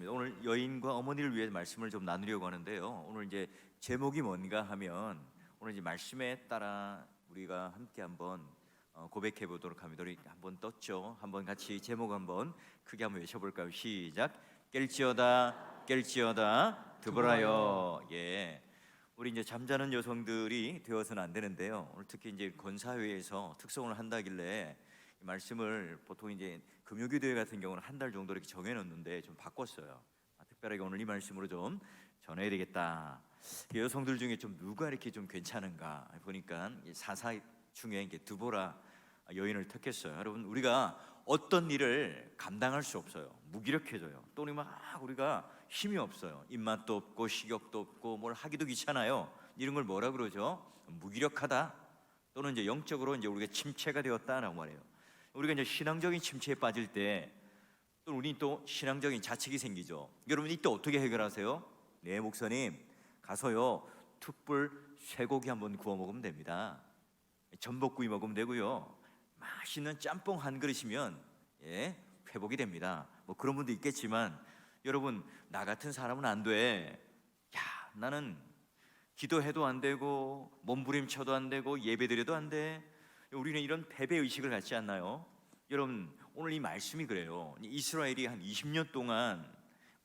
오늘 여인과 어머니를 위해 말씀을 좀 나누려고 하는데요. 오늘 이제 제목이 뭔가 하면 오늘 이제 말씀에 따라 우리가 함께 한번 고백해 보도록 합니다. 우리 한번 떴죠. 한번 같이 제목 한번 크게 한번 외쳐볼까요? 시작. 깰지어다 깰지어다 드보라여. 예. 우리 이제 잠자는 여성들이 되어서는 안 되는데요. 오늘 특히 이제 권사회에서 특성을 한다길래 이 말씀을 보통 이제 금요기도회 같은 경우는 한 달 정도 이렇게 정해놓는데 좀 바꿨어요. 특별하게 오늘 이 말씀으로 좀 전해야 되겠다. 여성들 중에 좀 누가 이렇게 좀 괜찮은가 보니까 사사 중에 이게 드보라 여인을 택했어요. 여러분, 우리가 어떤 일을 감당할 수 없어요. 무기력해져요. 또는 막 우리가 힘이 없어요. 입맛도 없고 식욕도 없고 뭘 하기도 귀찮아요. 이런 걸 뭐라 그러죠? 무기력하다. 또는 이제 영적으로 이제 우리가 침체가 되었다라고 말해요. 우리가 이제 신앙적인 침체에 빠질 때 또 우리 또 신앙적인 자책이 생기죠. 여러분, 이때 어떻게 해결하세요? 네, 목사님 가서요 툭불 쇠고기 한번 구워 먹으면 됩니다. 전복구이 먹으면 되고요. 맛있는 짬뽕 한 그릇이면 회복이 됩니다. 뭐 그런 분도 있겠지만 여러분, 나 같은 사람은 안 돼. 야, 나는 기도해도 안 되고 몸부림쳐도 안 되고 예배드려도 안 돼. 우리는 이런 패배의식을 갖지 않나요? 여러분, 오늘 이 말씀이 그래요. 이스라엘이 한 20년 동안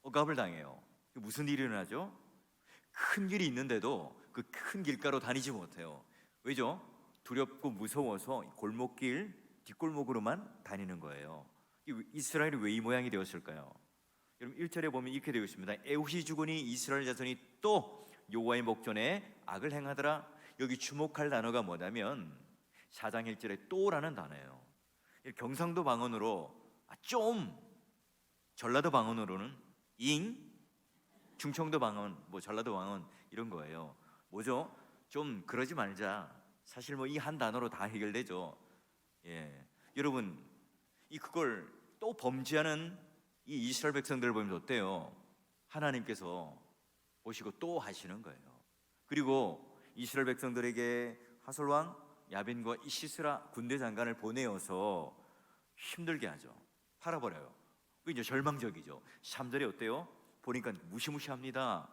억압을 당해요. 무슨 일이 일어나죠? 큰 길이 있는데도 그 큰 길가로 다니지 못해요. 왜죠? 두렵고 무서워서 골목길 뒷골목으로만 다니는 거예요. 이스라엘이 왜 이 모양이 되었을까요? 여러분, 1절에 보면 이렇게 되어 있습니다. 에훗이 죽으니 이스라엘 자손이 또 여호와의 목전에 악을 행하더라. 여기 주목할 단어가 뭐냐면 4장 1절에 또라는 단어예요. 경상도 방언으로 좀, 전라도 방언으로는 잉, 충청도 방언, 뭐 전라도 방언 이런 거예요. 뭐죠? 좀 그러지 말자. 사실 뭐 이 한 단어로 다 해결되죠. 여러분, 그걸 또 범죄하는 이 이스라엘 백성들을 보면 어때요? 하나님께서 보시고 또 하시는 거예요. 그리고 이스라엘 백성들에게 하솔 왕 야빈과 이 시스라 군대 장관을 보내어서 힘들게 하죠. 팔아버려요. 이제 절망적이죠. 3절에 어때요? 보니까 무시무시합니다.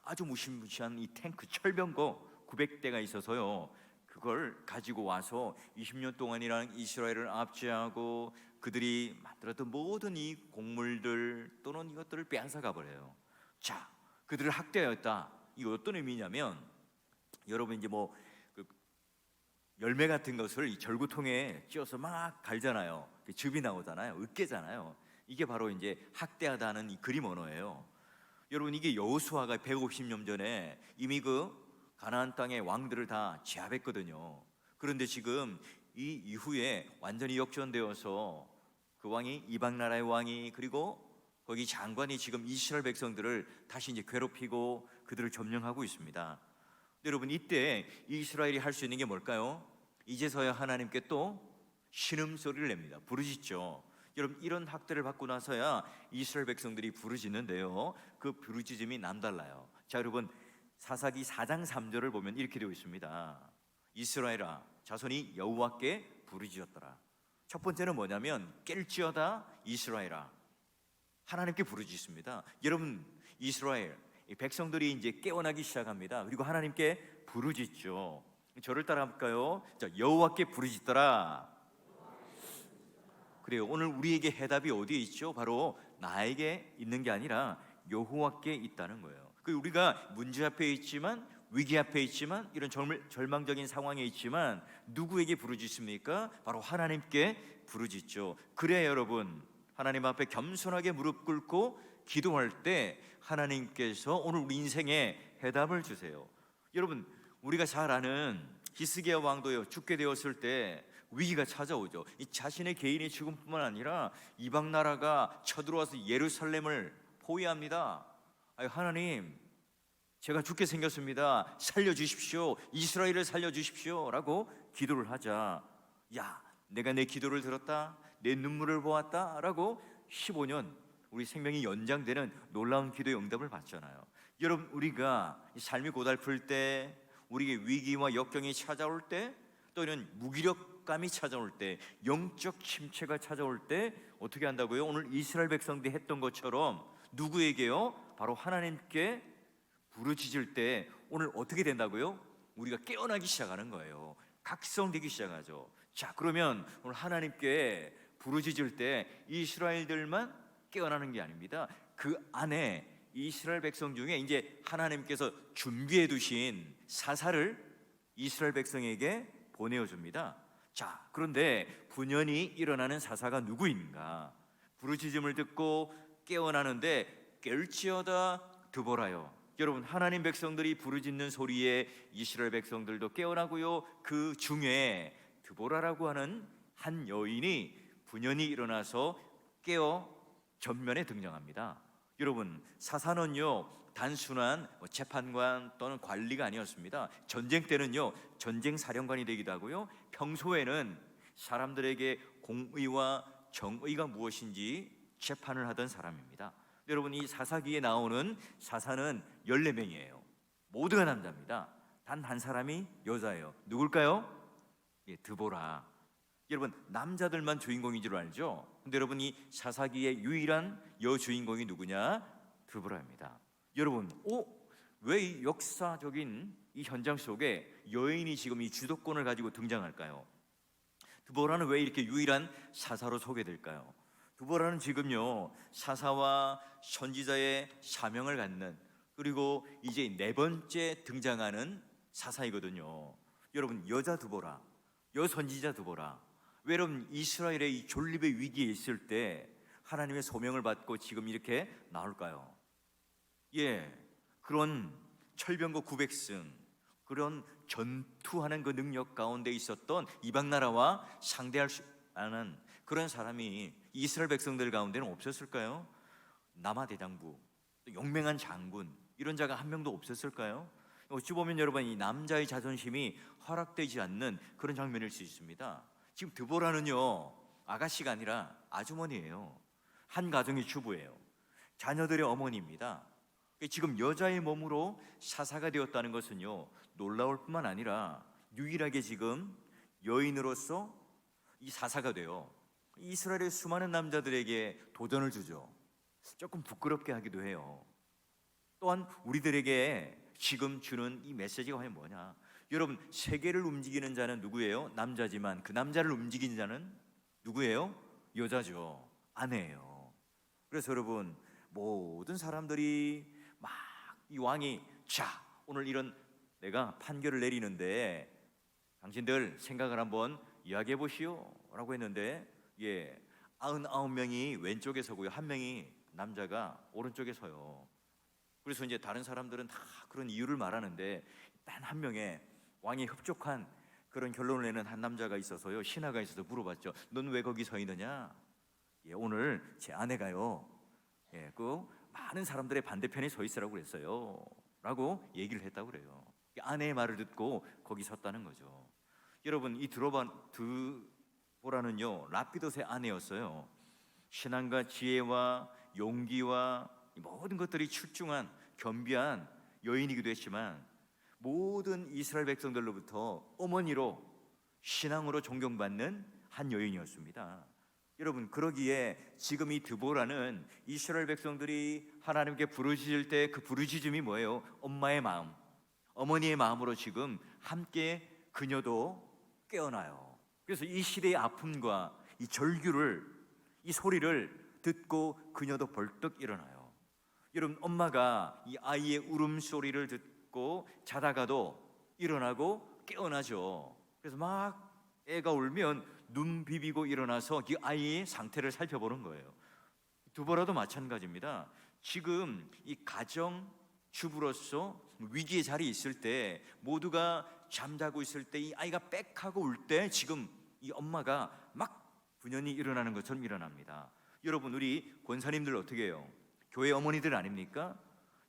아주 무시무시한 이 탱크 철병거 900대가 있어서요, 그걸 가지고 와서 20년 동안이라는 이스라엘을 압제하고 그들이 만들었던 모든 이 곡물들 또는 이것들을 빼앗아가 버려요. 자, 그들을 학대하였다. 이거 어떤 의미냐면, 여러분 이제 뭐 열매 같은 것을 이 절구통에 찧어서 막 갈잖아요. 즙이 나오잖아요. 으깨잖아요. 이게 바로 이제 학대하다는 이 그림 언어예요. 여러분, 이게 여호수아가 150년 전에 이미 그 가나안 땅의 왕들을 다 제압했거든요. 그런데 지금 이 이후에 완전히 역전되어서 그 왕이, 이방 나라의 왕이, 그리고 거기 장관이 지금 이스라엘 백성들을 다시 이제 괴롭히고 그들을 점령하고 있습니다. 여러분, 이때 이스라엘이 할 수 있는 게 뭘까요? 이제서야 하나님께 또 신음소리를 냅니다. 부르짖죠. 여러분, 이런 학대를 받고 나서야 이스라엘 백성들이 부르짖는데요, 그 부르짖음이 남달라요. 자, 여러분, 사사기 4장 3절을 보면 이렇게 되어 있습니다. 이스라엘아, 자손이 여호와께 부르짖었더라. 첫 번째는 뭐냐면 깰지어다 이스라엘아, 하나님께 부르짖습니다. 여러분, 이스라엘 이 백성들이 이제 깨어나기 시작합니다. 그리고 하나님께 부르짖죠. 저를 따라 할까요? 자, 여호와께 부르짖더라. 그래요. 오늘 우리에게 해답이 어디에 있죠? 바로 나에게 있는 게 아니라 여호와께 있다는 거예요. 우리가 문제 앞에 있지만, 위기 앞에 있지만, 이런 절망적인 상황에 있지만 누구에게 부르짖습니까? 바로 하나님께 부르짖죠. 그래야 여러분, 하나님 앞에 겸손하게 무릎 꿇고 기도할 때 하나님께서 오늘 우리 인생에 해답을 주세요. 여러분, 우리가 잘 아는 히스기야 왕도요, 죽게 되었을 때 위기가 찾아오죠. 이 자신의 개인의 죽음뿐만 아니라 이방 나라가 쳐들어와서 예루살렘을 포위합니다. 하나님, 제가 죽게 생겼습니다. 살려주십시오. 이스라엘을 살려주십시오 라고 기도를 하자, 야, 내가 내 기도를 들었다, 내 눈물을 보았다 라고 15년 우리 생명이 연장되는 놀라운 기도의 응답을 받잖아요. 여러분, 우리가 삶이 고달플 때, 우리에게 위기와 역경이 찾아올 때, 또 이런 무기력 무력감이 찾아올 때, 영적 침체가 찾아올 때 어떻게 한다고요? 오늘 이스라엘 백성들이 했던 것처럼 누구에게요? 바로 하나님께 부르짖을 때 오늘 어떻게 된다고요? 우리가 깨어나기 시작하는 거예요. 각성되기 시작하죠. 자, 그러면 오늘 하나님께 부르짖을 때 이스라엘들만 깨어나는 게 아닙니다. 그 안에 이스라엘 백성 중에 이제 하나님께서 준비해 두신 사사를 이스라엘 백성에게 보내어줍니다. 자, 그런데 분연히 일어나는 사사가 누구인가? 부르짖음을 듣고 깨어나는데 깰지어다 드보라요. 여러분, 하나님 백성들이 부르짖는 소리에 이스라엘 백성들도 깨어나고요, 그 중에 드보라라고 하는 한 여인이 분연히 일어나서 깨어 전면에 등장합니다. 여러분, 사사는요 단순한 재판관 또는 관리가 아니었습니다. 전쟁 때는요 전쟁 사령관이 되기도 하고요, 평소에는 사람들에게 공의와 정의가 무엇인지 재판을 하던 사람입니다. 여러분, 이 사사기에 나오는 사사는 14명이에요. 모두가 남자입니다. 단 한 사람이 여자예요. 누굴까요? 예, 드보라. 여러분, 남자들만 주인공인 줄 알죠? 근데 여러분, 이 사사기의 유일한 여주인공이 누구냐? 드보라입니다. 여러분, 왜 이 역사적인 이 현장 속에 여인이 지금 이 주도권을 가지고 등장할까요? 드보라는 왜 이렇게 유일한 사사로 소개될까요? 드보라는 지금요 사사와 선지자의 사명을 갖는, 그리고 이제 네 번째 등장하는 사사이거든요. 여러분, 여자 드보라, 여선지자 드보라. 왜 여러분 이스라엘의 이 존립의 위기에 있을 때 하나님의 소명을 받고 지금 이렇게 나올까요? 예, 그런 철병거 900승, 그런 전투하는 그 능력 가운데 있었던 이방 나라와 상대할 수 않은 그런 사람이 이스라엘 백성들 가운데는 없었을까요? 남아 대장부, 용맹한 장군, 이런 자가 한 명도 없었을까요? 어찌 보면 여러분, 이 남자의 자존심이 허락되지 않는 그런 장면일 수 있습니다. 지금 드보라는요 아가씨가 아니라 아주머니예요. 한 가정의 주부예요. 자녀들의 어머니입니다. 지금 여자의 몸으로 사사가 되었다는 것은요 놀라울 뿐만 아니라 유일하게 지금 여인으로서 이 사사가 돼요. 이스라엘의 수많은 남자들에게 도전을 주죠. 조금 부끄럽게 하기도 해요. 또한 우리들에게 지금 주는 이 메시지가 과연 뭐냐? 여러분, 세계를 움직이는 자는 누구예요? 남자지만 그 남자를 움직이는 자는 누구예요? 여자죠. 아내예요. 그래서 여러분, 모든 사람들이 막 이 왕이 자, 오늘 이런 내가 판결을 내리는데 당신들 생각을 한번 이야기해 보시오 라고 했는데, 예, 99명이 왼쪽에 서고요, 한 명이 남자가 오른쪽에 서요. 그래서 이제 다른 사람들은 다 그런 이유를 말하는데 단 한 명의 왕이 흡족한 그런 결론을 내는 한 남자가 있어서요, 신하가 있어서 물어봤죠. 넌 왜 거기 서 있느냐? 예, 오늘 제 아내가요, 예, 그 많은 사람들의 반대편에 서 있으라고 그랬어요 라고 얘기를 했다고 그래요. 아내의 말을 듣고 거기 섰다는 거죠. 여러분, 이 드보라는요 라피도스의 아내였어요. 신앙과 지혜와 용기와 모든 것들이 출중한 겸비한 여인이기도 했지만 모든 이스라엘 백성들로부터 어머니로 신앙으로 존경받는 한 여인이었습니다. 여러분, 그러기에 지금 이 드보라는 이스라엘 백성들이 하나님께 부르짖을 때 그 부르짖음이 뭐예요? 엄마의 마음, 어머니의 마음으로 지금 함께 그녀도 깨어나요. 그래서 이 시대의 아픔과 이 절규를, 이 소리를 듣고 그녀도 벌떡 일어나요. 여러분, 엄마가 이 아이의 울음소리를 듣고 자다가도 일어나고 깨어나죠. 그래서 막 애가 울면 눈 비비고 일어나서 그 아이의 상태를 살펴보는 거예요. 드보라도 마찬가지입니다. 지금 이 가정 주부로서 위기의 자리에 있을 때, 모두가 잠자고 있을 때 이 아이가 빽하고 울 때 지금 이 엄마가 막 분연히 일어나는 것처럼 일어납니다. 여러분, 우리 권사님들 어떻게 해요? 교회 어머니들 아닙니까?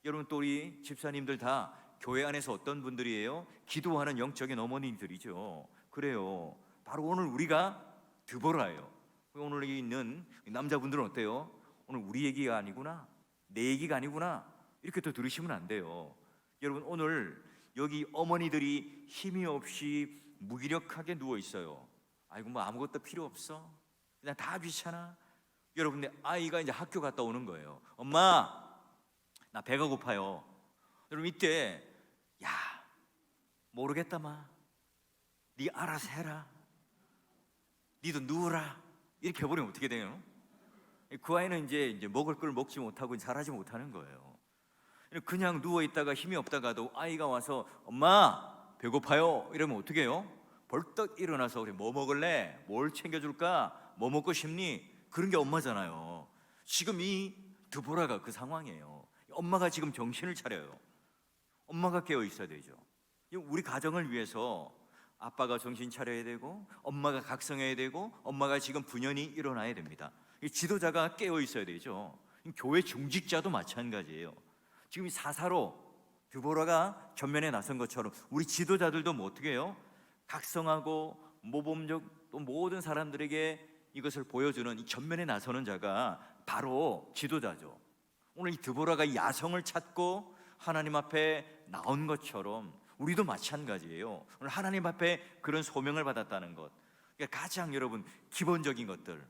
여러분, 또 우리 집사님들 다 교회 안에서 어떤 분들이에요? 기도하는 영적인 어머니들이죠. 그래요. 바로 오늘 우리가 드보라예요. 오늘 여기 있는 남자분들은 어때요? 오늘 우리 얘기가 아니구나, 내 얘기가 아니구나, 이렇게 또 들으시면 안 돼요. 여러분, 오늘 여기 어머니들이 힘이 없이 무기력하게 누워 있어요. 아이고 뭐 아무것도 필요 없어, 그냥 다 귀찮아. 여러분들 아이가 이제 학교 갔다 오는 거예요. 엄마 나 배가 고파요. 여러분 이때 야 모르겠다 마, 네 알아서 해라, 니도 누우라, 이렇게 해버리면 어떻게 돼요? 그 아이는 이제 먹을 걸 먹지 못하고 잘하지 못하는 거예요. 그냥 누워 있다가 힘이 없다가도 아이가 와서 엄마 배고파요 이러면 어떻게 해요? 벌떡 일어나서 그래 뭐 먹을래? 뭘 챙겨줄까? 뭐 먹고 싶니? 그런 게 엄마잖아요. 지금 이 드보라가 그 상황이에요. 엄마가 지금 정신을 차려요. 엄마가 깨어 있어야 되죠. 우리 가정을 위해서 아빠가 정신 차려야 되고, 엄마가 각성해야 되고, 엄마가 지금 분연히 일어나야 됩니다. 지도자가 깨어 있어야 되죠. 교회 중직자도 마찬가지예요. 지금 이 사사로 드보라가 전면에 나선 것처럼 우리 지도자들도 뭐 어떻게 해요? 각성하고 모범적 또 모든 사람들에게 이것을 보여주는 이 전면에 나서는 자가 바로 지도자죠. 오늘 이 드보라가 이 야성을 찾고 하나님 앞에 나온 것처럼 우리도 마찬가지예요. 오늘 하나님 앞에 그런 소명을 받았다는 것, 그러니까 가장 여러분 기본적인 것들,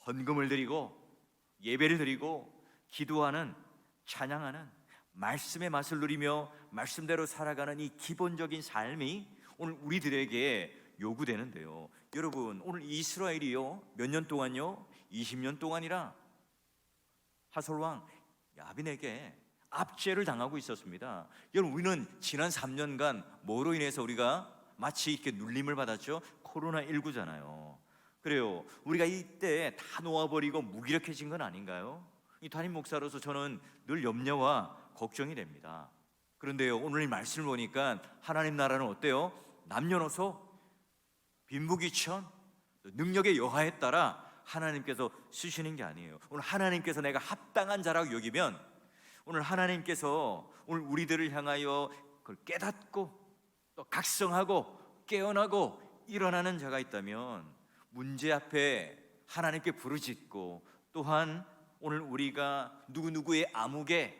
헌금을 드리고 예배를 드리고 기도하는, 찬양하는, 말씀의 맛을 누리며 말씀대로 살아가는 이 기본적인 삶이 오늘 우리들에게 요구되는데요. 여러분 오늘 이스라엘이요 몇 년 동안요? 20년 동안이라 하솔왕 야빈에게 압제를 당하고 있었습니다. 여러분 우리는 지난 3년간 뭐로 인해서 우리가 마치 이렇게 눌림을 받았죠? 코로나19잖아요. 그래요. 우리가 이때 다 놓아버리고 무기력해진 건 아닌가요? 이 담임 목사로서 저는 늘 염려와 걱정이 됩니다. 그런데요 오늘 이 말씀을 보니까 하나님 나라는 어때요? 남녀노소 빈부귀천 능력의 여하에 따라 하나님께서 쓰시는 게 아니에요. 오늘 하나님께서 내가 합당한 자라고 여기면 오늘 하나님께서 오늘 우리들을 향하여 그걸 깨닫고 또 각성하고 깨어나고 일어나는 자가 있다면 문제 앞에 하나님께 부르짖고 또한 오늘 우리가 누구누구의 암흑에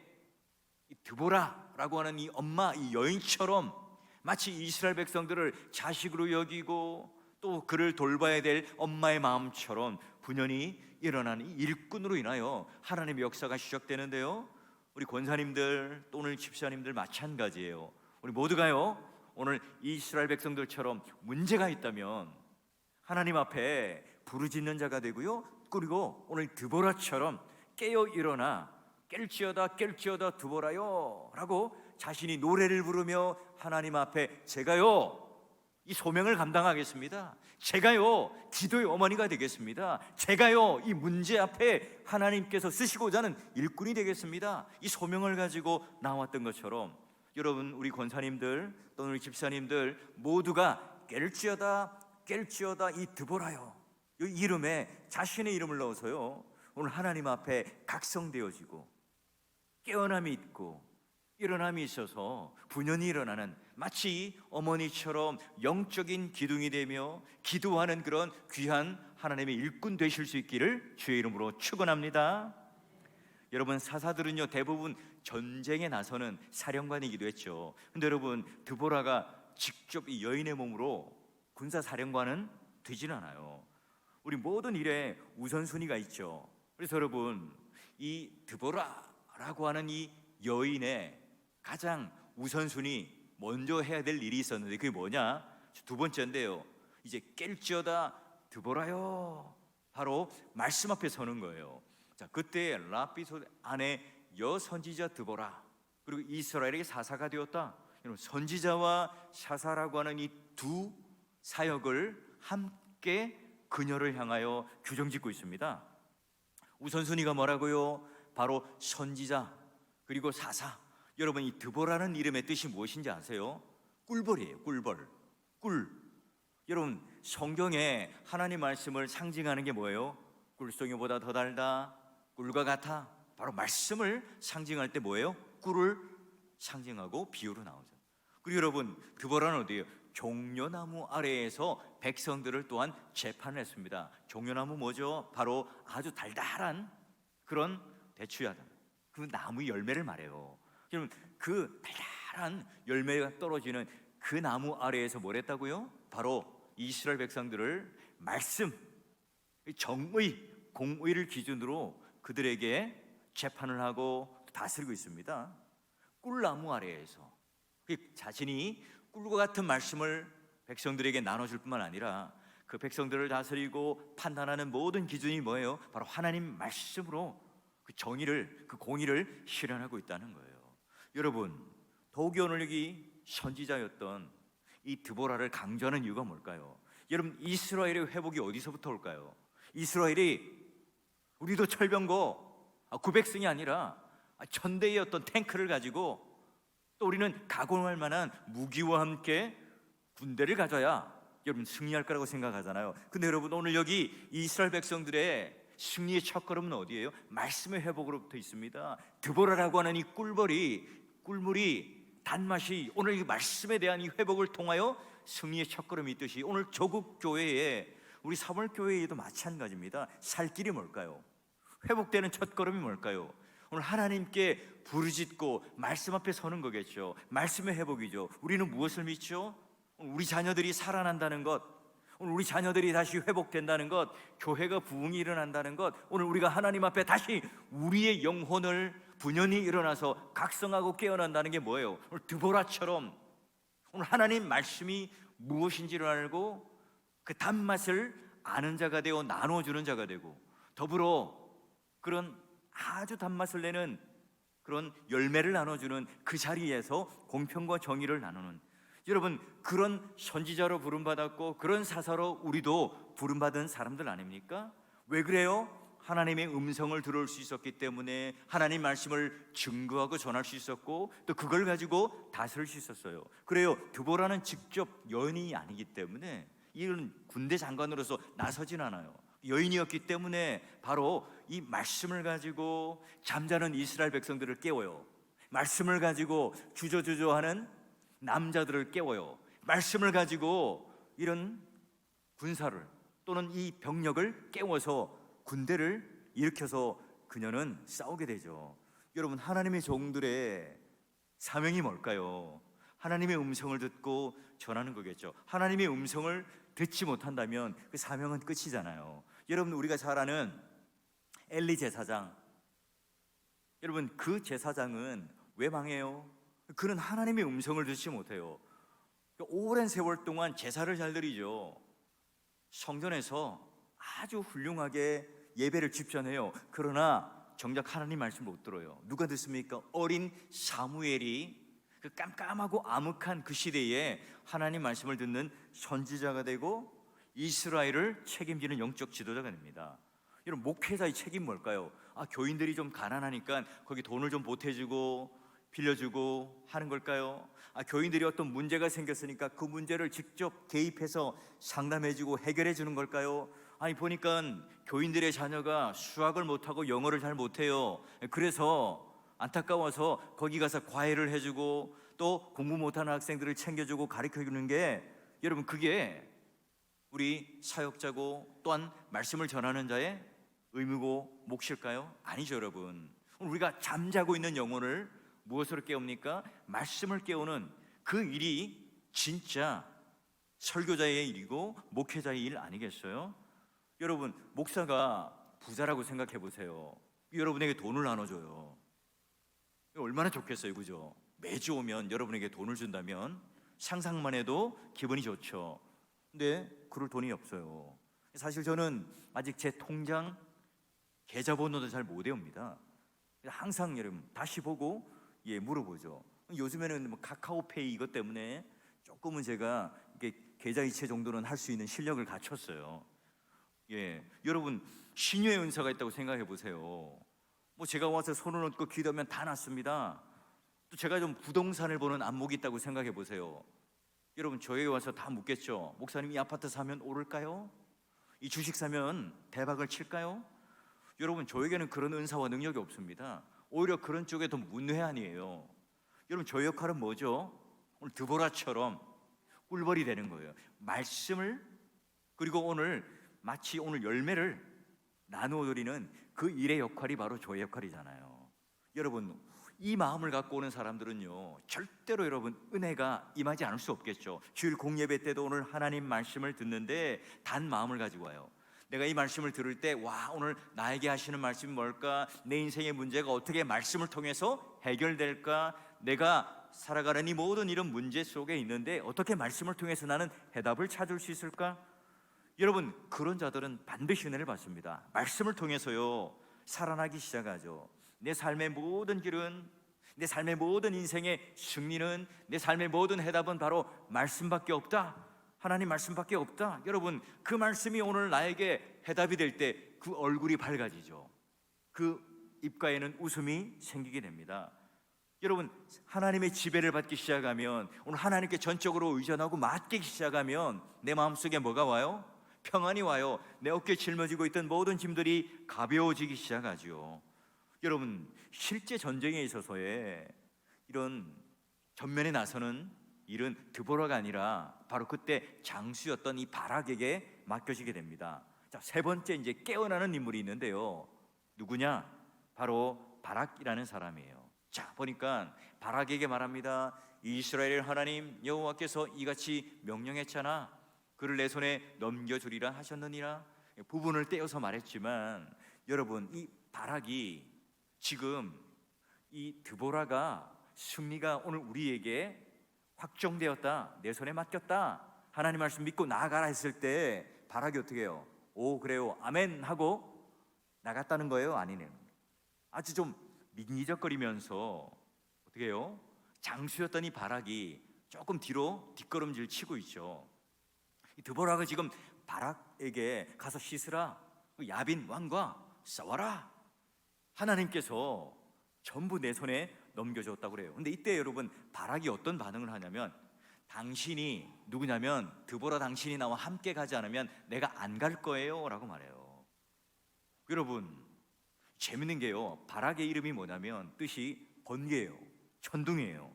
드보라라고 하는 이 엄마, 이 여인처럼 마치 이스라엘 백성들을 자식으로 여기고 또 그를 돌봐야 될 엄마의 마음처럼 분연히 일어나는 이 일꾼으로 인하여 하나님의 역사가 시작되는데요. 우리 권사님들 또 오늘 집사님들 마찬가지예요. 우리 모두가요 오늘 이스라엘 백성들처럼 문제가 있다면 하나님 앞에 부르짖는 자가 되고요, 그리고 오늘 드보라처럼 깨어 일어나 깰지어다 드보라요 라고 자신이 노래를 부르며 하나님 앞에 제가요 이 소명을 감당하겠습니다, 제가요 기도의 어머니가 되겠습니다, 제가요 이 문제 앞에 하나님께서 쓰시고자 하는 일꾼이 되겠습니다, 이 소명을 가지고 나왔던 것처럼 여러분 우리 권사님들 또 우리 집사님들 모두가 깰지어다 이 드보라요 이 이름에 자신의 이름을 넣어서요 오늘 하나님 앞에 각성되어지고 깨어남이 있고 일어남이 있어서 분연히 일어나는 마치 어머니처럼 영적인 기둥이 되며 기도하는 그런 귀한 하나님의 일꾼 되실 수 있기를 주의 이름으로 축원합니다. 여러분 사사들은요 대부분 전쟁에 나서는 사령관이기도 했죠. 근데 여러분 드보라가 직접 이 여인의 몸으로 군사사령관은 되지는 않아요. 우리 모든 일에 우선순위가 있죠. 그래서 여러분 이 드보라라고 하는 이 여인의 가장 우선순위 먼저 해야 될 일이 있었는데 그게 뭐냐? 두 번째인데요, 이제 깰지어다 드보라요 바로 말씀 앞에 서는 거예요. 자, 그때 라피소 안에 여선지자 드보라 그리고 이스라엘에게 사사가 되었다. 여러분 선지자와 사사라고 하는 이 두 사역을 함께 그녀를 향하여 규정짓고 있습니다. 우선순위가 뭐라고요? 바로 선지자 그리고 사사. 여러분 이 드보라는 이름의 뜻이 무엇인지 아세요? 꿀벌이에요. 꿀벌. 꿀. 여러분 성경에 하나님 말씀을 상징하는 게 뭐예요? 꿀송이보다 더 달다, 꿀과 같아. 바로 말씀을 상징할 때 뭐예요? 꿀을 상징하고 비유로 나오죠. 그리고 여러분 드보라는 어디예요? 종려나무 아래에서 백성들을 또한 재판을 했습니다. 종려나무 뭐죠? 바로 아주 달달한 그런 대추야다. 그 나무 열매를 말해요. 여러분 그 달달한 열매가 떨어지는 그 나무 아래에서 뭘 했다고요? 바로 이스라엘 백성들을 말씀, 정의, 공의를 기준으로 그들에게 재판을 하고 다스리고 있습니다. 꿀나무 아래에서 자신이 꿀과 같은 말씀을 백성들에게 나눠줄 뿐만 아니라 그 백성들을 다스리고 판단하는 모든 기준이 뭐예요? 바로 하나님 말씀으로 그 정의를, 그 공의를 실현하고 있다는 거예요. 여러분, 더욱이 오늘 여기 선지자였던 이 드보라를 강조하는 이유가 뭘까요? 여러분, 이스라엘의 회복이 어디서부터 올까요? 이스라엘이 우리도 철병거 900승이 아니라 1000대의 어떤 탱크를 가지고 또 우리는 가공할 만한 무기와 함께 군대를 가져야 여러분 승리할 거라고 생각하잖아요. 근데 여러분, 오늘 여기 이스라엘 백성들의 승리의 첫걸음은 어디예요? 말씀의 회복으로부터 있습니다. 드보라라고 하는 이 꿀물이 단맛이 오늘 이 말씀에 대한 이 회복을 통하여 승리의 첫걸음이 있듯이 오늘 조국 교회에, 우리 사물 교회에도 마찬가지입니다. 살 길이 뭘까요? 회복되는 첫걸음이 뭘까요? 오늘 하나님께 부르짖고 말씀 앞에 서는 거겠죠. 말씀의 회복이죠. 우리는 무엇을 믿죠? 우리 자녀들이 살아난다는 것, 오늘 우리 자녀들이 다시 회복된다는 것, 교회가 부흥이 일어난다는 것, 오늘 우리가 하나님 앞에 다시 우리의 영혼을 분연히 일어나서 각성하고 깨어난다는 게 뭐예요? 오늘 드보라처럼 오늘 하나님 말씀이 무엇인지를 알고 그 단맛을 아는 자가 되어 나눠주는 자가 되고, 더불어 그런 아주 단맛을 내는 그런 열매를 나눠주는 그 자리에서 공평과 정의를 나누는, 여러분, 그런 선지자로 부름받았고 그런 사사로 우리도 부름받은 사람들 아닙니까? 왜 그래요? 하나님의 음성을 들을 수 있었기 때문에 하나님 말씀을 증거하고 전할 수 있었고 또 그걸 가지고 다스릴 수 있었어요. 그래요, 드보라는 직접 여인이 아니기 때문에 이런 군대 장관으로서 나서진 않아요. 여인이었기 때문에 바로 이 말씀을 가지고 잠자는 이스라엘 백성들을 깨워요. 말씀을 가지고 주저주저하는 남자들을 깨워요. 말씀을 가지고 이런 군사를 또는 이 병력을 깨워서 군대를 일으켜서 그녀는 싸우게 되죠. 여러분, 하나님의 종들의 사명이 뭘까요? 하나님의 음성을 듣고 전하는 거겠죠. 하나님의 음성을 듣지 못한다면 그 사명은 끝이잖아요. 여러분, 우리가 잘 아는 엘리 제사장, 여러분, 그 제사장은 왜 망해요? 그는 하나님의 음성을 듣지 못해요. 오랜 세월 동안 제사를 잘 드리죠. 성전에서 아주 훌륭하게 예배를 집전해요. 그러나 정작 하나님 말씀 못 들어요. 누가 듣습니까? 어린 사무엘이 그 깜깜하고 암흑한 그 시대에 하나님 말씀을 듣는 선지자가 되고 이스라엘을 책임지는 영적 지도자가 됩니다. 여러분, 목회자의 책임 뭘까요? 교인들이 좀 가난하니까 거기 돈을 좀 보태주고 빌려주고 하는 걸까요? 교인들이 어떤 문제가 생겼으니까 그 문제를 직접 개입해서 상담해주고 해결해주는 걸까요? 아니, 보니까 교인들의 자녀가 수학을 못하고 영어를 잘 못해요. 그래서 안타까워서 거기 가서 과외를 해주고 또 공부 못하는 학생들을 챙겨주고 가르쳐주는 게, 여러분, 그게 우리 사역자고 또한 말씀을 전하는 자의 의무고 몫일까요? 아니죠. 여러분, 우리가 잠자고 있는 영혼을 무엇으로 깨웁니까? 말씀을 깨우는 그 일이 진짜 설교자의 일이고 목회자의 일 아니겠어요? 여러분, 목사가 부자라고 생각해 보세요. 여러분에게 돈을 나눠줘요. 얼마나 좋겠어요, 그죠? 매주 오면 여러분에게 돈을 준다면 상상만 해도 기분이 좋죠. 근데 그럴 돈이 없어요. 사실 저는 아직 제 통장 계좌번호도 잘 못 외웁니다. 항상 여러분 다시 보고 물어보죠. 요즘에는 카카오페이 이것 때문에 조금은 제가 계좌이체 정도는 할 수 있는 실력을 갖췄어요. 여러분, 신유의 은사가 있다고 생각해 보세요. 제가 와서 손을 얹고 기도하면 다 낫습니다. 또 제가 좀 부동산을 보는 안목이 있다고 생각해 보세요. 여러분, 저에게 와서 다 묻겠죠. 목사님, 이 아파트 사면 오를까요? 이 주식 사면 대박을 칠까요? 여러분, 저에게는 그런 은사와 능력이 없습니다. 오히려 그런 쪽에 더 문외한이에요. 여러분, 저의 역할은 뭐죠? 오늘 드보라처럼 꿀벌이 되는 거예요. 말씀을, 그리고 오늘 마치 오늘 열매를 나누어 드리는 그 일의 역할이 바로 저의 역할이잖아요. 여러분, 이 마음을 갖고 오는 사람들은요, 절대로 여러분 은혜가 임하지 않을 수 없겠죠. 주일 공예배 때도 오늘 하나님 말씀을 듣는데 단 마음을 가지고 와요. 내가 이 말씀을 들을 때, 와, 오늘 나에게 하시는 말씀이 뭘까? 내 인생의 문제가 어떻게 말씀을 통해서 해결될까? 내가 살아가는 이 모든 이런 문제 속에 있는데 어떻게 말씀을 통해서 나는 해답을 찾을 수 있을까? 여러분, 그런 자들은 반드시 은혜를 받습니다. 말씀을 통해서요, 살아나기 시작하죠. 내 삶의 모든 길은, 내 삶의 모든 인생의 승리는, 내 삶의 모든 해답은 바로 말씀밖에 없다. 하나님 말씀밖에 없다. 여러분, 그 말씀이 오늘 나에게 해답이 될 때 그 얼굴이 밝아지죠. 그 입가에는 웃음이 생기게 됩니다. 여러분, 하나님의 지배를 받기 시작하면, 오늘 하나님께 전적으로 의존하고 맡기기 시작하면 내 마음속에 뭐가 와요? 평안이 와요. 내 어깨에 짊어지고 있던 모든 짐들이 가벼워지기 시작하죠. 여러분, 실제 전쟁에 있어서의 이런 전면에 나서는 일은 드보라가 아니라 바로 그때 장수였던 이 바락에게 맡겨지게 됩니다. 자, 세 번째 이제 깨어나는 인물이 있는데요. 누구냐? 바로 바락이라는 사람이에요. 자, 보니까 바락에게 말합니다. 이스라엘 하나님 여호와께서 이같이 명령했잖아. 그를 내 손에 넘겨주리라 하셨느니라. 부분을 떼어서 말했지만, 여러분, 이 바락이 지금 이 드보라가 승리가 오늘 우리에게 확정되었다, 내 손에 맡겼다, 하나님 말씀 믿고 나아가라 했을 때 바락이 어떻게 해요? 오, 그래요, 아멘 하고 나갔다는 거예요? 아니네요. 아주 좀 민기적거리면서 어떻게 해요? 장수였던 이 바락이 조금 뒤로 뒷걸음질 치고 있죠. 이 드보라가 지금 바락에게 가서 씻으라, 그 야빈 왕과 싸워라, 하나님께서 전부 내 손에 넘겨줬다고 그래요. 근데 이때 여러분, 바락이 어떤 반응을 하냐면, 당신이 누구냐면 드보라 당신이 나와 함께 가지 않으면 내가 안 갈 거예요 라고 말해요. 여러분, 재밌는 게요, 바락의 이름이 뭐냐면 뜻이 번개예요. 천둥이에요.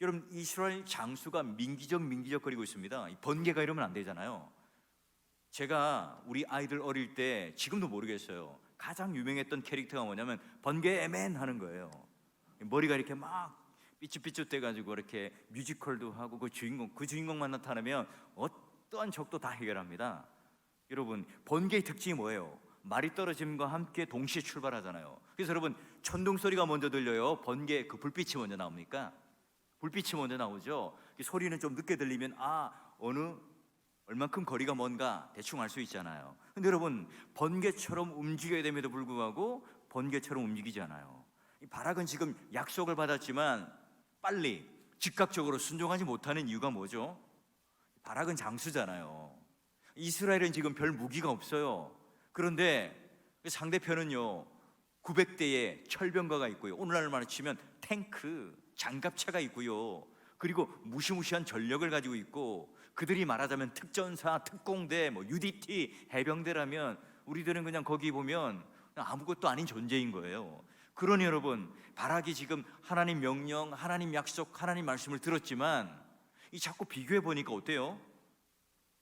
여러분, 이스라엘 장수가 민기적거리고 있습니다. 이 번개가 이러면 안 되잖아요. 제가 우리 아이들 어릴 때, 지금도 모르겠어요, 가장 유명했던 캐릭터가 뭐냐면 번개맨 하는 거예요. 머리가 이렇게 막 삐쭉삐쭉돼가지고 이렇게 뮤지컬도 하고, 그 주인공만 나타나면 어떠한 적도 다 해결합니다. 여러분, 번개의 특징이 뭐예요? 말이 떨어짐과 함께 동시에 출발하잖아요. 그래서 여러분, 천둥 소리가 먼저 들려요? 번개 그 불빛이 먼저 나옵니까? 불빛이 먼저 나오죠. 소리는 좀 늦게 들리면 어느 얼만큼 거리가 먼가 대충 알 수 있잖아요. 근데 여러분, 번개처럼 움직여야 됨에도 불구하고 번개처럼 움직이지 않아요. 이 바락은 지금 약속을 받았지만 빨리 즉각적으로 순종하지 못하는 이유가 뭐죠? 바락은 장수잖아요. 이스라엘은 지금 별 무기가 없어요. 그런데 상대편은요 900대의 철병가가 있고요, 오늘날로 치면 탱크, 장갑차가 있고요, 그리고 무시무시한 전력을 가지고 있고, 그들이 말하자면 특전사, 특공대, UDT 해병대라면 우리들은 그냥 거기 보면 아무것도 아닌 존재인 거예요. 그러니 여러분, 바락이 지금 하나님 명령, 하나님 약속, 하나님 말씀을 들었지만 이 자꾸 비교해 보니까 어때요?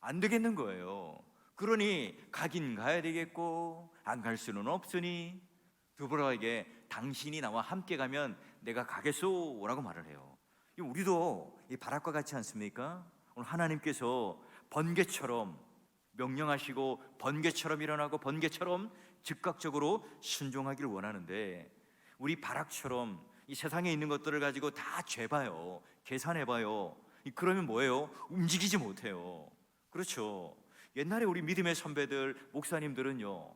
안 되겠는 거예요. 그러니 가긴 가야 되겠고 안 갈 수는 없으니 드보라에게 당신이 나와 함께 가면 내가 가겠소라고 말을 해요. 우리도 이 바락과 같지 않습니까? 오늘 하나님께서 번개처럼 명령하시고 번개처럼 일어나고 번개처럼 즉각적으로 순종하기를 원하는데, 우리 바락처럼 이 세상에 있는 것들을 가지고 다 재봐요, 계산해봐요. 그러면 뭐예요? 움직이지 못해요. 그렇죠. 옛날에 우리 믿음의 선배들, 목사님들은요,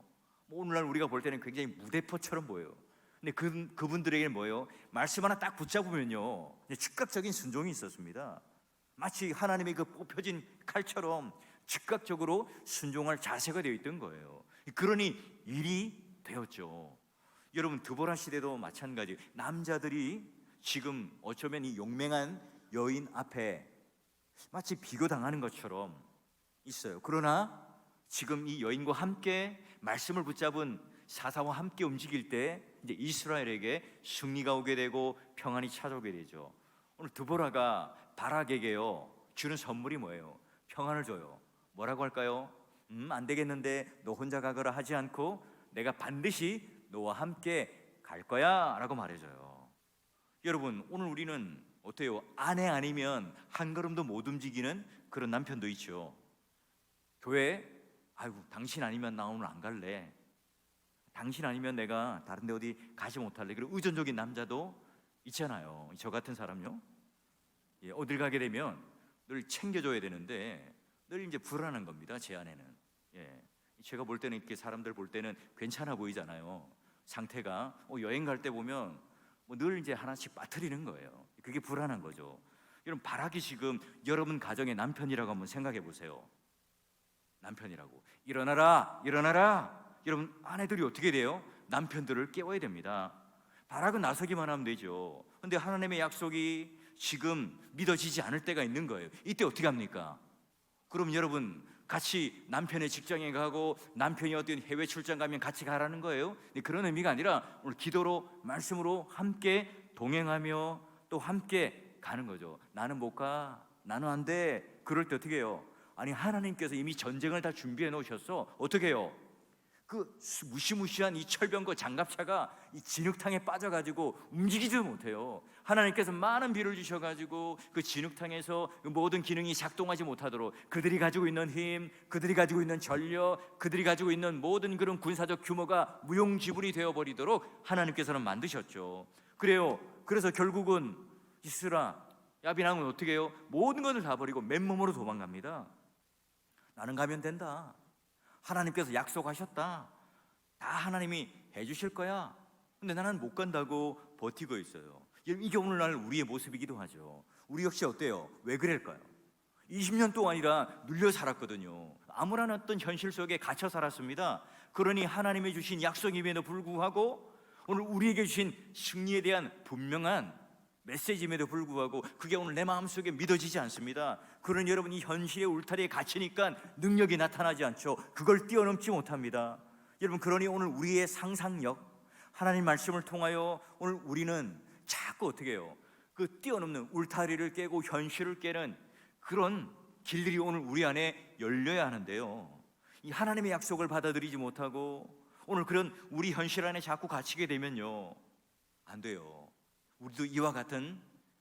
오늘날 우리가 볼 때는 굉장히 무대포처럼 보여요. 근데 그분들에게는 뭐예요? 말씀 하나 딱 붙잡으면요 즉각적인 순종이 있었습니다. 마치 하나님의 그 뽑혀진 칼처럼 즉각적으로 순종할 자세가 되어 있던 거예요. 그러니 일이 되었죠. 여러분, 드보라 시대도 마찬가지. 남자들이 지금 어쩌면 이 용맹한 여인 앞에 마치 비교당하는 것처럼 있어요. 그러나 지금 이 여인과 함께 말씀을 붙잡은 사사와 함께 움직일 때 이제 이스라엘에게 승리가 오게 되고 평안이 찾아오게 되죠. 오늘 드보라가 바락에게요 주는 선물이 뭐예요? 평안을 줘요. 뭐라고 할까요? 안 되겠는데 너 혼자 가거라 하지 않고 내가 반드시 너와 함께 갈 거야 라고 말해줘요. 여러분, 오늘 우리는 어때요? 아내 아니면 한 걸음도 못 움직이는 그런 남편도 있죠. 교회, 아이고 당신 아니면 나 오늘 안 갈래. 당신 아니면 내가 다른 데 어디 가지 못할래. 그리고 의존적인 남자도 있잖아요. 저 같은 사람요. 어딜 가게 되면 늘 챙겨줘야 되는데 늘 이제 불안한 겁니다. 제 아내는. 제가 볼 때는 이렇게 사람들 볼 때는 괜찮아 보이잖아요. 상태가 여행 갈 때 보면 늘 이제 하나씩 빠뜨리는 거예요. 그게 불안한 거죠. 여러분, 바라기 지금 여러분 가정의 남편이라고 한번 생각해 보세요. 남편이라고 일어나라, 일어나라. 여러분, 아내들이 어떻게 돼요? 남편들을 깨워야 됩니다. 바라고 나서기만 하면 되죠. 근데 하나님의 약속이 지금 믿어지지 않을 때가 있는 거예요. 이때 어떻게 합니까? 그럼 여러분 같이 남편의 직장에 가고 남편이 어떤 해외 출장 가면 같이 가라는 거예요? 그런 의미가 아니라 오늘 기도로 말씀으로 함께 동행하며 또 함께 가는 거죠. 나는 못 가, 나는 안 돼. 그럴 때 어떻게 해요? 아니, 하나님께서 이미 전쟁을 다 준비해 놓으셨어. 어떻게 해요? 그 무시무시한 이 철병거 장갑차가 이 진흙탕에 빠져가지고 움직이지도 못해요. 하나님께서 많은 비를 주셔가지고 그 진흙탕에서 그 모든 기능이 작동하지 못하도록 그들이 가지고 있는 힘, 그들이 가지고 있는 전력, 그들이 가지고 있는 모든 그런 군사적 규모가 무용지물이 되어버리도록 하나님께서는 만드셨죠. 그래요. 그래서 결국은 이스라 야빈왕은 어떻게 해요? 모든 것을 다 버리고 맨몸으로 도망갑니다. 나는 가면 된다. 하나님께서 약속하셨다. 다 하나님이 해주실 거야. 근데 나는 못 간다고 버티고 있어요. 이게 오늘날 우리의 모습이기도 하죠. 우리 역시 어때요? 왜 그럴까요? 20년 동안이라 눌려 살았거든요. 아무런 어떤 현실 속에 갇혀 살았습니다. 그러니 하나님이 주신 약속임에도 불구하고 오늘 우리에게 주신 승리에 대한 분명한 메시지임에도 불구하고 그게 오늘 내 마음속에 믿어지지 않습니다. 그러니 여러분, 이 현실의 울타리에 갇히니까 능력이 나타나지 않죠. 그걸 뛰어넘지 못합니다. 여러분, 그러니 오늘 우리의 상상력, 하나님 말씀을 통하여 오늘 우리는 자꾸 어떻게 해요? 그 뛰어넘는 울타리를 깨고 현실을 깨는 그런 길들이 오늘 우리 안에 열려야 하는데요, 이 하나님의 약속을 받아들이지 못하고 오늘 그런 우리 현실 안에 자꾸 갇히게 되면요, 안 돼요. 우리도 이와 같은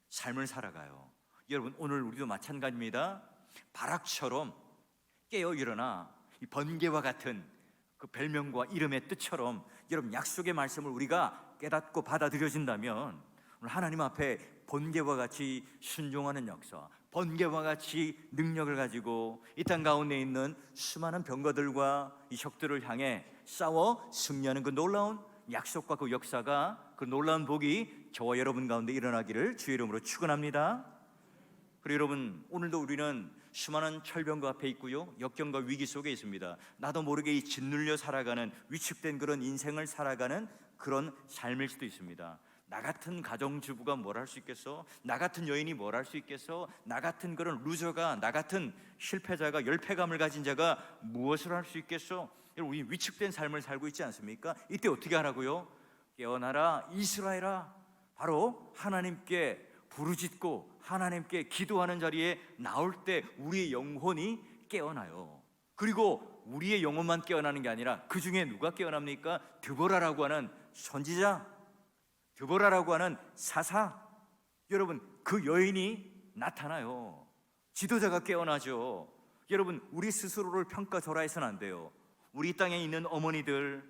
삶을 살아가요. 여러분, 오늘 우리도 마찬가지입니다. 바락처럼 깨어 일어나 이 번개와 같은 그 별명과 이름의 뜻처럼 여러분, 약속의 말씀을 우리가 깨닫고 받아들여진다면 오늘 하나님 앞에 번개와 같이 순종하는 역사, 번개와 같이 능력을 가지고 이 땅 가운데 있는 수많은 병거들과 이 적들을 향해 싸워 승리하는 그 놀라운 약속과 그 역사가, 그 놀라운 복이 저와 여러분 가운데 일어나기를 주의 이름으로 축원합니다. 그리고 여러분, 오늘도 우리는 수많은 철병거 앞에 있고요, 역경과 위기 속에 있습니다. 나도 모르게 이 짓눌려 살아가는, 위축된 그런 인생을 살아가는 그런 삶일 수도 있습니다. 나 같은 가정주부가 뭘 할 수 있겠어? 나 같은 여인이 뭘 할 수 있겠어? 나 같은 그런 루저가, 나 같은 실패자가, 열패감을 가진 자가 무엇을 할 수 있겠어? 우리 위축된 삶을 살고 있지 않습니까? 이때 어떻게 하라고요? 깨어나라 이스라엘아. 바로 하나님께 부르짖고 하나님께 기도하는 자리에 나올 때 우리의 영혼이 깨어나요. 그리고 우리의 영혼만 깨어나는 게 아니라 그 중에 누가 깨어납니까? 드보라라고 하는 선지자, 드보라라고 하는 사사, 여러분, 그 여인이 나타나요. 지도자가 깨어나죠. 여러분, 우리 스스로를 평가절하해서는 안 돼요. 우리 땅에 있는 어머니들,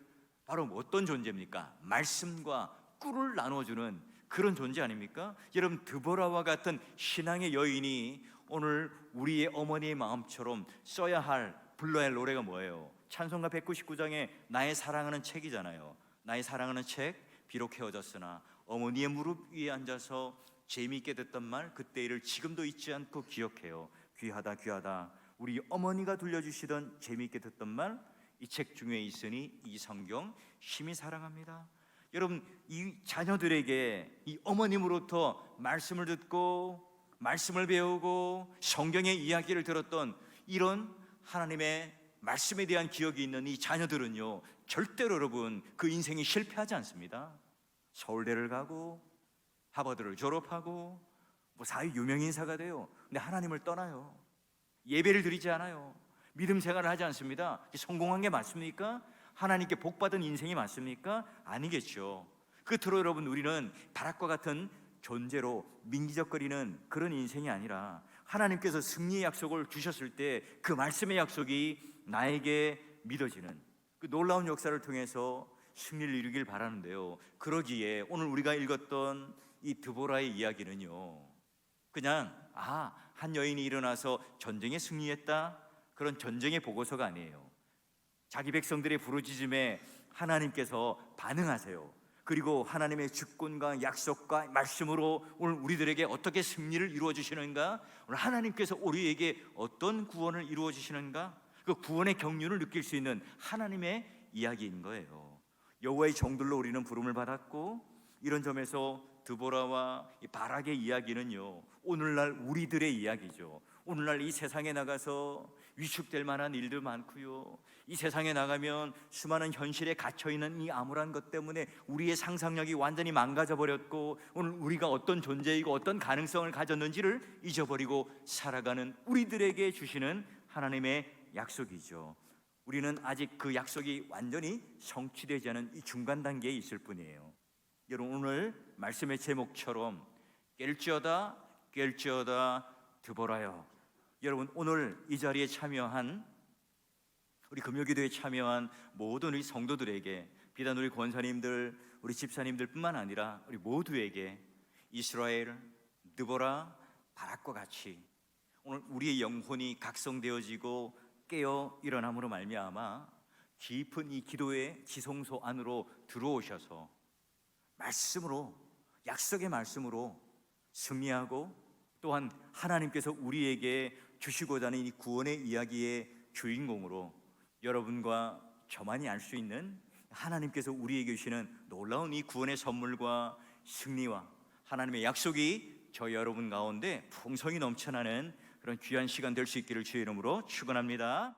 바로 어떤 존재입니까? 말씀과 꿀을 나눠주는 그런 존재 아닙니까? 여러분, 드보라와 같은 신앙의 여인이 오늘 우리의 어머니의 마음처럼 써야 할, 불러야 할 노래가 뭐예요? 찬송가 199장에 나의 사랑하는 책이잖아요. 나의 사랑하는 책, 비록 헤어졌으나 어머니의 무릎 위에 앉아서 재미있게 듣던 말, 그때 일을 지금도 잊지 않고 기억해요. 귀하다 귀하다. 우리 어머니가 들려주시던 재미있게 듣던 말, 이 책 중에 있으니 이 성경 심히 사랑합니다. 여러분, 이 자녀들에게 이 어머님으로부터 말씀을 듣고 말씀을 배우고 성경의 이야기를 들었던 이런 하나님의 말씀에 대한 기억이 있는 이 자녀들은요, 절대로 여러분 그 인생이 실패하지 않습니다. 서울대를 가고 하버드를 졸업하고 뭐 사회 유명인사가 돼요. 근데 하나님을 떠나요. 예배를 드리지 않아요. 믿음 생활을 하지 않습니다. 성공한 게 맞습니까? 하나님께 복받은 인생이 맞습니까? 아니겠죠. 끝으로 여러분, 우리는 바락과 같은 존재로 민기적거리는 그런 인생이 아니라 하나님께서 승리의 약속을 주셨을 때 그 말씀의 약속이 나에게 믿어지는 그 놀라운 역사를 통해서 승리를 이루길 바라는데요. 그러기에 오늘 우리가 읽었던 이 드보라의 이야기는요, 그냥 한 여인이 일어나서 전쟁에 승리했다, 그런 전쟁의 보고서가 아니에요. 자기 백성들의 부르짖음에 하나님께서 반응하세요. 그리고 하나님의 주권과 약속과 말씀으로 오늘 우리들에게 어떻게 승리를 이루어 주시는가, 오늘 하나님께서 우리에게 어떤 구원을 이루어 주시는가, 그 구원의 경륜을 느낄 수 있는 하나님의 이야기인 거예요. 여호와의 종들로 우리는 부름을 받았고, 이런 점에서 드보라와 바락의 이야기는요, 오늘날 우리들의 이야기죠. 오늘날 이 세상에 나가서 위축될 만한 일도 많고요, 이 세상에 나가면 수많은 현실에 갇혀있는 이 암울한 것 때문에 우리의 상상력이 완전히 망가져 버렸고, 오늘 우리가 어떤 존재이고 어떤 가능성을 가졌는지를 잊어버리고 살아가는 우리들에게 주시는 하나님의 약속이죠. 우리는 아직 그 약속이 완전히 성취되지 않은 이 중간 단계에 있을 뿐이에요. 여러분, 오늘 말씀의 제목처럼 깰지어다 드보라여, 여러분, 오늘 이 자리에 참여한 우리 금요기도에 참여한 모든 우리 성도들에게, 비단 우리 권사님들, 우리 집사님들 뿐만 아니라 우리 모두에게 이스라엘, 드보라, 바락과 같이 오늘 우리의 영혼이 각성되어지고 깨어 일어남으로 말미암아 깊은 이 기도의 지성소 안으로 들어오셔서 말씀으로, 약속의 말씀으로 승리하고, 또한 하나님께서 우리에게 주시고자 하는 이 구원의 이야기의 주인공으로 여러분과 저만이 알 수 있는 하나님께서 우리에게 주시는 놀라운 이 구원의 선물과 승리와 하나님의 약속이 저 여러분 가운데 풍성히 넘쳐나는 그런 귀한 시간 될 수 있기를 주의 이름으로 축원합니다.